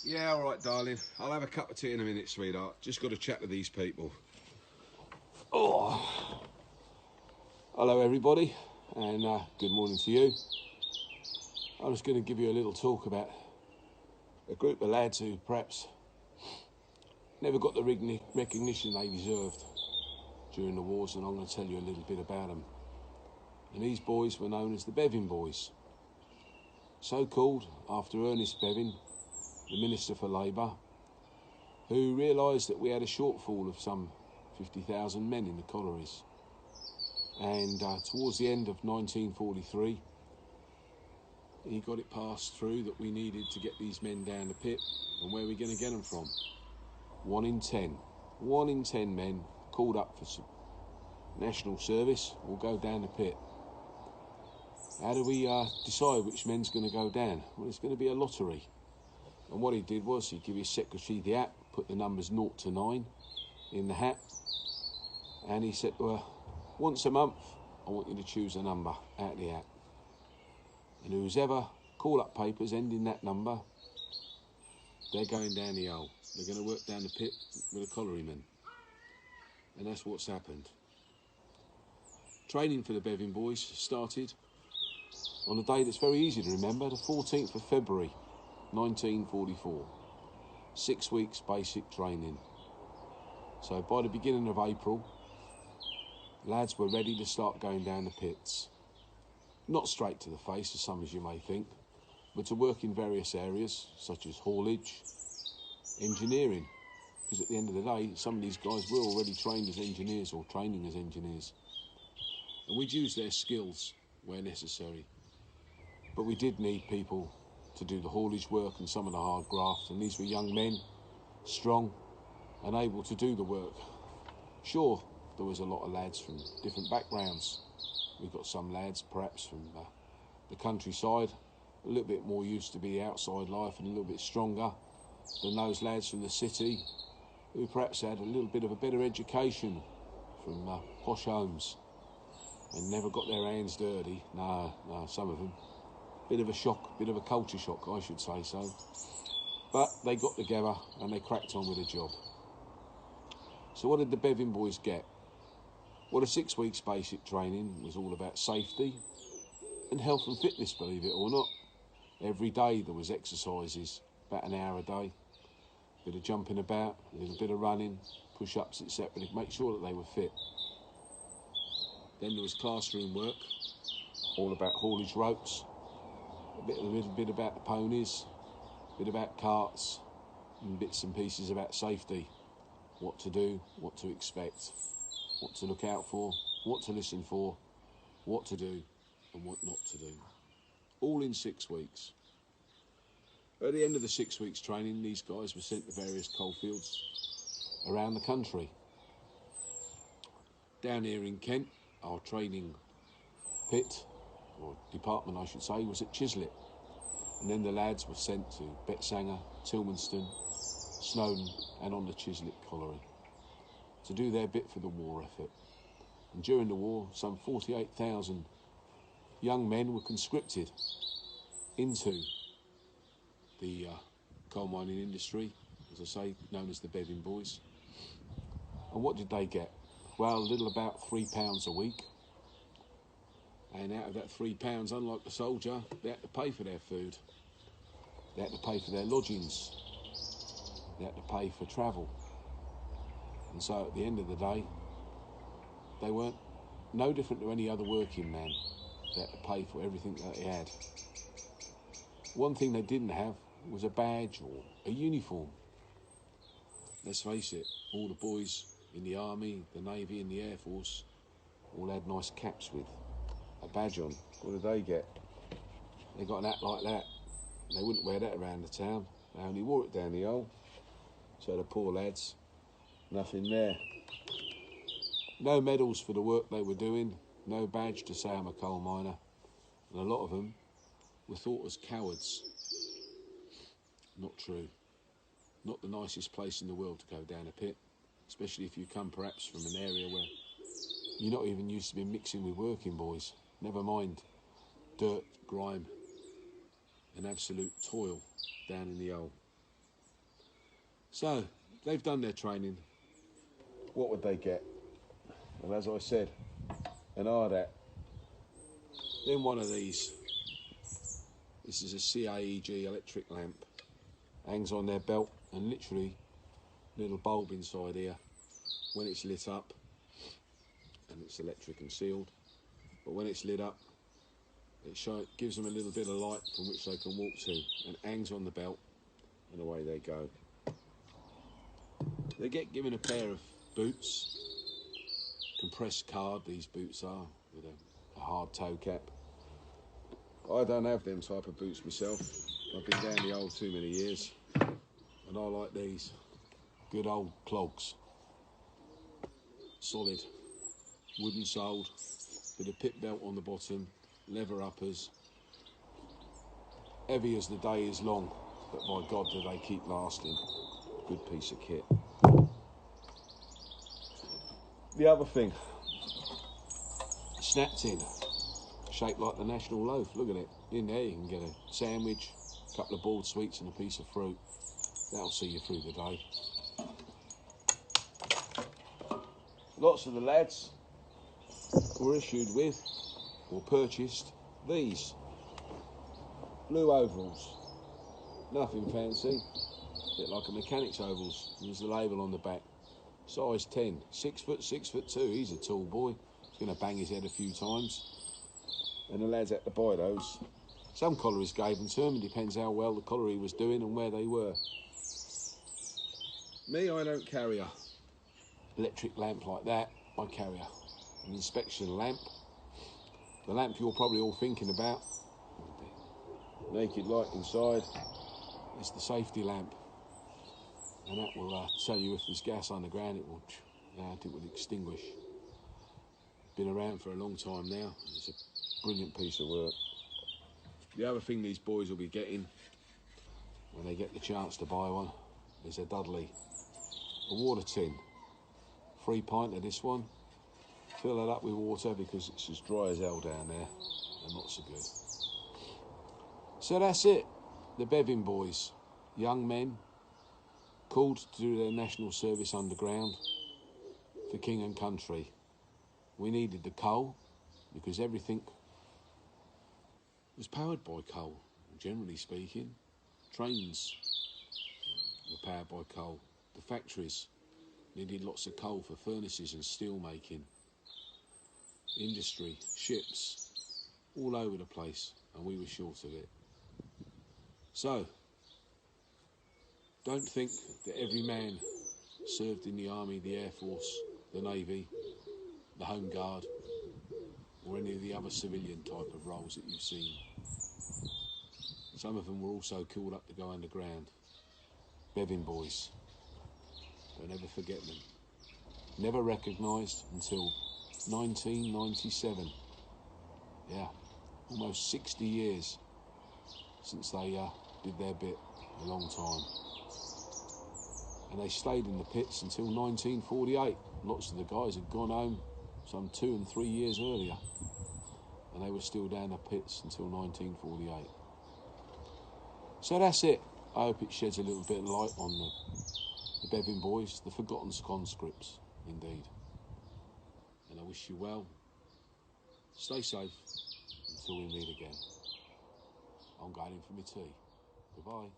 Yeah, all right, darling. I'll have a cup of tea in a minute, sweetheart. Just got to chat to these people. Oh. Hello, everybody, and good morning to you. I was going to give you a little talk about a group of lads who perhaps never got the recognition they deserved during the wars, and I'm going to tell you a little bit about them. And these boys were known as the Bevin Boys. So called after Ernest Bevin, the Minister for Labour, who realised that we had a shortfall of some 50,000 men in the collieries. And towards the end of 1943, he got it passed through that we needed to get these men down the pit. And where are we going to get them from? 1 in 10. 1 in 10 men called up for national service will go down the pit. How do we decide which men's going to go down? Well, it's going to be a lottery. And what he did was he gave his secretary the hat, put the numbers 0 to 9 in the hat, and he said to her, once a month, I want you to choose a number out of the hat. And who's ever call-up papers ending that number, they're going down the hole. They're going to work down the pit with the collierymen. And that's what's happened. Training for the Bevin Boys started on a day that's very easy to remember, the 14th of February, 1944. 6 weeks basic training. So by the beginning of April, lads were ready to start going down the pits. Not straight to the face, as some as you may think, but to work in various areas, such as haulage, engineering. Because at the end of the day, some of these guys were already trained as engineers or training as engineers. And we'd use their skills where necessary. But we did need people to do the haulage work and some of the hard graft, and these were young men, strong and able to do the work. Sure, there was a lot of lads from different backgrounds. We've got some lads perhaps from the countryside, a little bit more used to be outside life and a little bit stronger than those lads from the city who perhaps had a little bit of a better education from posh homes and never got their hands dirty. No, some of them. Bit of a shock, bit of a culture shock, I should say so. But they got together and they cracked on with the job. So what did the Bevin Boys get? Well, the 6 weeks basic training was all about safety and health and fitness, believe it or not. Every day there was exercises, about an hour a day. A bit of jumping about, a little bit of running, push-ups, etc. to make sure that they were fit. Then there was classroom work, all about haulage ropes, a little bit about the ponies, a bit about carts, and bits and pieces about safety. What to do, what to expect, what to look out for, what to listen for, what to do and what not to do. All in 6 weeks. At the end of the 6 weeks training, these guys were sent to various coalfields around the country. Down here in Kent, our training pit, or department I should say, was at Chislett. And then the lads were sent to Betsanger, Tilmanston, Snowdon and on the Chislett colliery to do their bit for the war effort. And during the war, some 48,000 young men were conscripted into the coal mining industry, as I say, known as the Bevin Boys. And what did they get? Well, a little about £3 a week. And out of that £3, unlike the soldier, they had to pay for their food. They had to pay for their lodgings. They had to pay for travel. And so at the end of the day, they weren't no different to any other working man. They had to pay for everything that they had. One thing they didn't have was a badge or a uniform. Let's face it, all the boys in the Army, the Navy and the Air Force all had nice caps with a badge on. What did they get? They got an hat like that. They wouldn't wear that around the town. They only wore it down the hole. So the poor lads, nothing there. No medals for the work they were doing, no badge to say I'm a coal miner. And a lot of them were thought as cowards. Not true. Not the nicest place in the world to go down a pit, especially if you come perhaps from an area where you're not even used to be mixing with working boys. Never mind dirt, grime and absolute toil down in the hole. So, they've done their training. What would they get? And as I said, an RDAT. Then one of these. This is a CAEG electric lamp. Hangs on their belt, and literally little bulb inside here. When it's lit up, and it's electric and sealed, but when it's lit up, it gives them a little bit of light from which they can walk to, and hangs on the belt, and away they go. They get given a pair of boots, compressed card these boots are, with a hard toe cap. I don't have them type of boots myself. I've been down the hole too many years, and I like these good old clogs. Solid, wooden soled, with a pit belt on the bottom, leather uppers. Heavy as the day is long, but by God do they keep lasting. Good piece of kit. The other thing, snap tin, shaped like the national loaf. Look at it. In there you can get a sandwich, a couple of boiled sweets and a piece of fruit. That'll see you through the day. Lots of the lads were issued with or purchased these blue overalls. Nothing fancy, a bit like a mechanic's overalls. There's the label on the back. Size 10, 6 foot, 6'2". He's a tall boy. He's going to bang his head a few times. And the lads had to buy those. Some collieries gave them to him. It depends how well the colliery was doing and where they were. Me, I don't carry a electric lamp like that. I carry an inspection lamp. The lamp you're probably all thinking about, naked light inside, is the safety lamp. And that will tell you if there's gas underground, it will extinguish. Been around for a long time now. It's a brilliant piece of work. The other thing these boys will be getting, when they get the chance to buy one, is a Dudley. A water tin. 3 pint of this one. Fill it up with water because it's as dry as hell down there and not so good. So that's it. The Bevin Boys. Young men called to do their national service underground for king and country. We needed the coal because everything was powered by coal, generally speaking. Trains were powered by coal. The factories needed lots of coal for furnaces and steel making. Industry, ships, all over the place, and we were short of it. So, don't think that every man served in the Army, the Air Force, the Navy, the Home Guard, or any of the other civilian type of roles that you've seen. Some of them were also called up to go underground. Bevin Boys. Don't ever forget them. Never recognised until 1997. Yeah, almost 60 years since they did their bit. A long time. And they stayed in the pits until 1948. Lots of the guys had gone home some 2 and 3 years earlier, and they were still down the pits until 1948. So that's it. I hope it sheds a little bit of light on the Bevin Boys, the forgotten conscripts, indeed. And I wish you well. Stay safe until we meet again. I'm going in for my tea. Goodbye.